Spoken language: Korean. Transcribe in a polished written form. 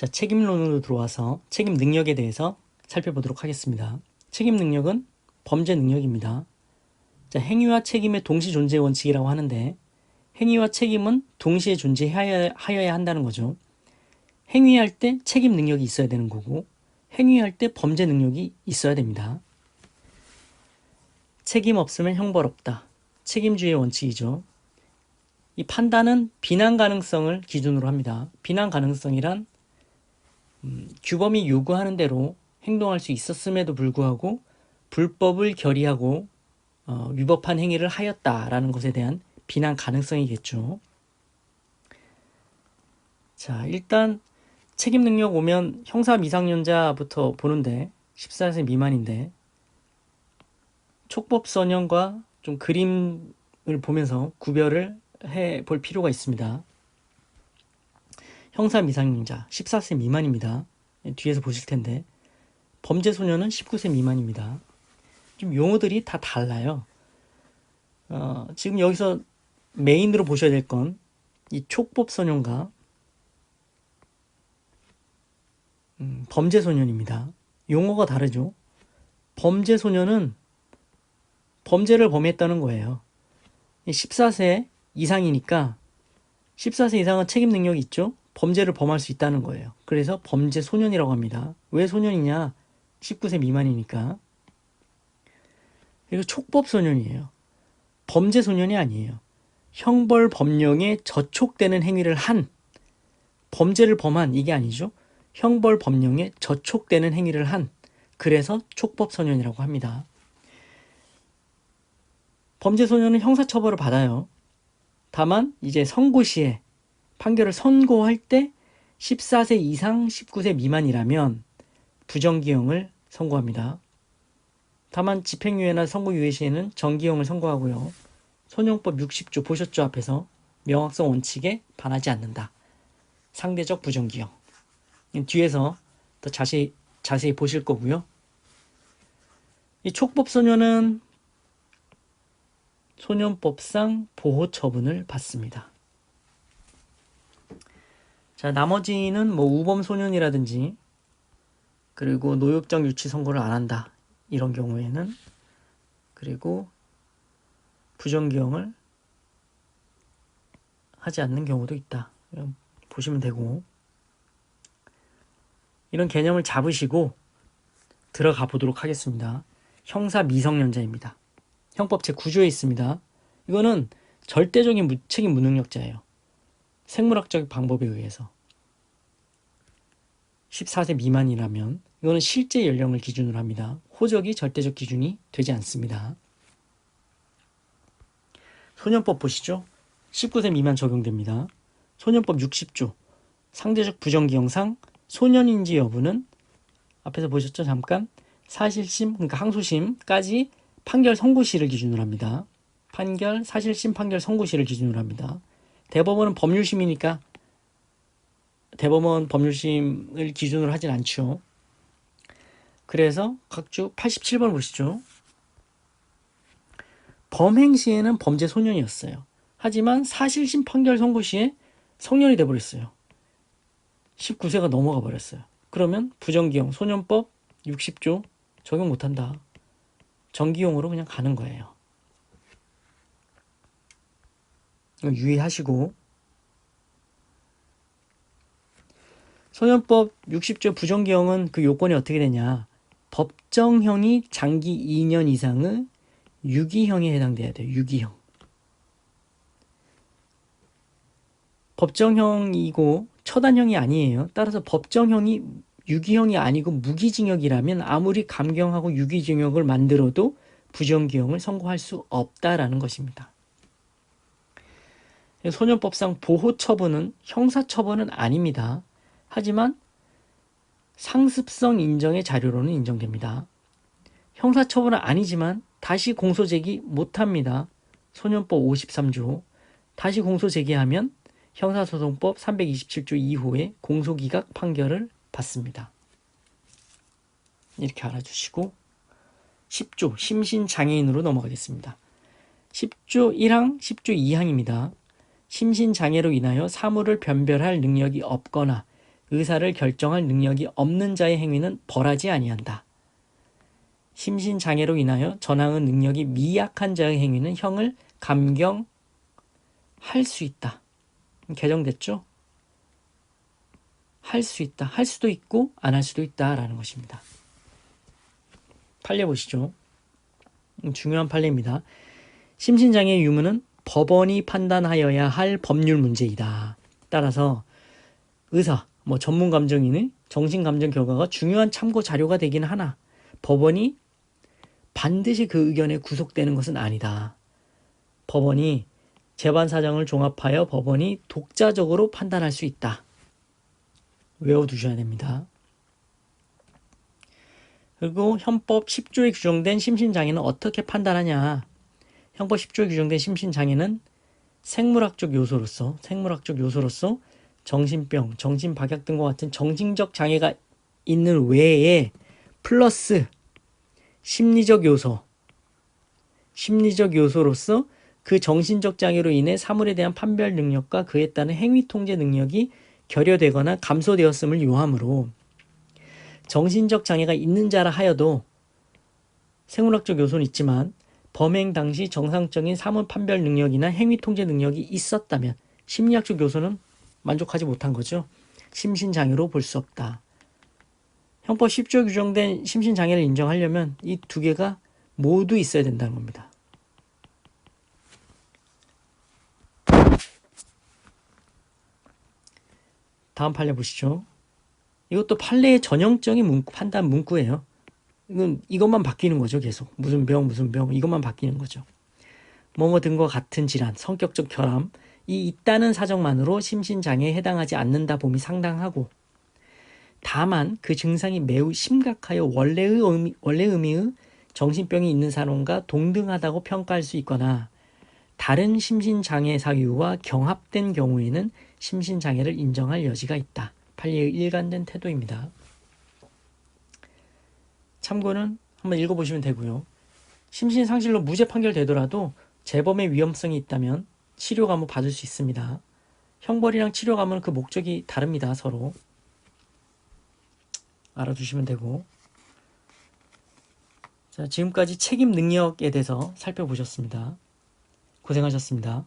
자, 책임론으로 들어와서 책임 능력에 대해서 살펴보도록 하겠습니다. 책임 능력은 범죄 능력입니다. 자, 행위와 책임의 동시 존재 원칙이라고 하는데 행위와 책임은 동시에 존재하여야 한다는 거죠. 행위할 때 책임 능력이 있어야 되는 거고 행위할 때 범죄 능력이 있어야 됩니다. 책임 없으면 형벌 없다. 책임주의 원칙이죠. 이 판단은 비난 가능성을 기준으로 합니다. 비난 가능성이란 규범이 요구하는 대로 행동할 수 있었음에도 불구하고 불법을 결의하고 위법한 행위를 하였다라는 것에 대한 비난 가능성이겠죠. 자, 일단 책임 능력 오면 형사 미성년자부터 보는데 14세 미만인데 촉법소년과 좀 그림을 보면서 구별을 해 볼 필요가 있습니다. 형사 미성년자 14세 미만입니다. 뒤에서 보실 텐데 범죄 소년은 19세 미만입니다. 좀 용어들이 다 달라요. 지금 여기서 메인으로 보셔야 될 건 이 촉법 소년과 범죄 소년입니다. 용어가 다르죠. 범죄 소년은 범죄를 범했다는 거예요. 14세 이상이니까 14세 이상은 책임 능력이 있죠. 범죄를 범할 수 있다는 거예요. 그래서 범죄 소년이라고 합니다. 왜 소년이냐? 19세 미만이니까. 그리고 촉법 소년이에요. 범죄 소년이 아니에요. 형벌 법령에 저촉되는 행위를 한, 범죄를 범한 이게 아니죠. 형벌 법령에 저촉되는 행위를 한, 그래서 촉법 소년이라고 합니다. 범죄 소년은 형사처벌을 받아요. 다만 이제 선고 시에 판결을 선고할 때 14세 이상 19세 미만이라면 부정기형을 선고합니다. 다만 집행유예나 선고유예 시에는 정기형을 선고하고요. 소년법 60조 보셨죠? 앞에서 명확성 원칙에 반하지 않는다. 상대적 부정기형. 뒤에서 더 자세히 보실 거고요. 이 촉법소년은 소년법상 보호 처분을 받습니다. 자, 나머지는 뭐 우범 소년이라든지 그리고 노역적 유치 선고를 안 한다. 이런 경우에는 그리고 부정기형을 하지 않는 경우도 있다. 보시면 되고 이런 개념을 잡으시고 들어가 보도록 하겠습니다. 형사 미성년자입니다. 형법 제9조에 있습니다. 이거는 절대적인 책임 무능력자예요. 생물학적 방법에 의해서 14세 미만이라면 이거는 실제 연령을 기준으로 합니다. 호적이 절대적 기준이 되지 않습니다. 소년법 보시죠. 19세 미만 적용됩니다. 소년법 60조 상대적 부정기형상 소년인지 여부는 앞에서 보셨죠? 잠깐 사실심, 그러니까 항소심까지 판결 선고시를 기준으로 합니다. 판결, 사실심, 판결 선고시를 기준으로 합니다. 대법원은 법률심이니까 대법원 법률심을 기준으로 하진 않죠. 그래서 각주 87번 보시죠. 범행 시에는 범죄 소년이었어요. 하지만 사실심 판결 선고 시에 성년이 돼버렸어요. 19세가 넘어가 버렸어요. 그러면 부정기형 소년법 60조 적용 못한다. 정기형으로 그냥 가는 거예요. 유의하시고 소년법 60조 부정기형은 그 요건이 어떻게 되냐. 법정형이 장기 2년 이상의 유기형에 해당돼야 돼요. 유기형. 법정형이고 처단형이 아니에요. 따라서 법정형이 유기형이 아니고 무기징역이라면 아무리 감경하고 유기징역을 만들어도 부정기형을 선고할 수 없다라는 것입니다. 소년법상 보호처분은 형사처분은 아닙니다. 하지만 상습성 인정의 자료로는 인정됩니다. 형사처분은 아니지만 다시 공소제기 못합니다. 소년법 53조 다시 공소제기하면 형사소송법 327조 이후에 공소기각 판결을 받습니다. 이렇게 알아주시고 10조 심신장애인으로 넘어가겠습니다. 10조 1항, 10조 2항입니다. 심신장애로 인하여 사물을 변별할 능력이 없거나 의사를 결정할 능력이 없는 자의 행위는 벌하지 아니한다. 심신장애로 인하여 전항의 능력이 미약한 자의 행위는 형을 감경할 수 있다. 개정됐죠? 할 수 있다. 할 수도 있고 안 할 수도 있다라는 것입니다. 판례 보시죠. 중요한 판례입니다. 심신장애의 유무는 법원이 판단하여야 할 법률 문제이다. 따라서 의사, 전문감정인의 정신감정 결과가 중요한 참고 자료가 되긴 하나 법원이 반드시 그 의견에 구속되는 것은 아니다. 법원이 재반 사정을 종합하여 법원이 독자적으로 판단할 수 있다. 외워두셔야 됩니다. 그리고 현법 10조에 규정된 심신장애는 어떻게 판단하냐. 형법 10조에 규정된 심신장애는 생물학적 요소로서 정신병, 정신박약 등과 같은 정신적 장애가 있는 외에 플러스 심리적 요소로서 그 정신적 장애로 인해 사물에 대한 판별 능력과 그에 따른 행위 통제 능력이 결여되거나 감소되었음을 요하므로 정신적 장애가 있는 자라 하여도 생물학적 요소는 있지만 범행 당시 정상적인 사물 판별 능력이나 행위 통제 능력이 있었다면 심리학적 요소는 만족하지 못한 거죠. 심신장애로 볼 수 없다. 형법 10조에 규정된 심신장애를 인정하려면 이 두 개가 모두 있어야 된다는 겁니다. 다음 판례 보시죠. 이것도 판례의 전형적인 판단 문구예요. 이것만 바뀌는 거죠. 계속 무슨 병 이것만 바뀌는 거죠. 뭐뭐 등과 같은 질환, 성격적 결함이 있다는 사정만으로 심신장애에 해당하지 않는다 봄이 상당하고 다만 그 증상이 매우 심각하여 원래의 의미의 정신병이 있는 사람과 동등하다고 평가할 수 있거나 다른 심신장애 사유와 경합된 경우에는 심신장애를 인정할 여지가 있다. 판례의 일관된 태도입니다. 참고는 한번 읽어보시면 되고요. 심신상실로 무죄 판결되더라도 재범의 위험성이 있다면 치료감을 받을 수 있습니다. 형벌이랑 치료감은 그 목적이 다릅니다. 서로 알아두시면 되고. 자, 지금까지 책임 능력에 대해서 살펴보셨습니다. 고생하셨습니다.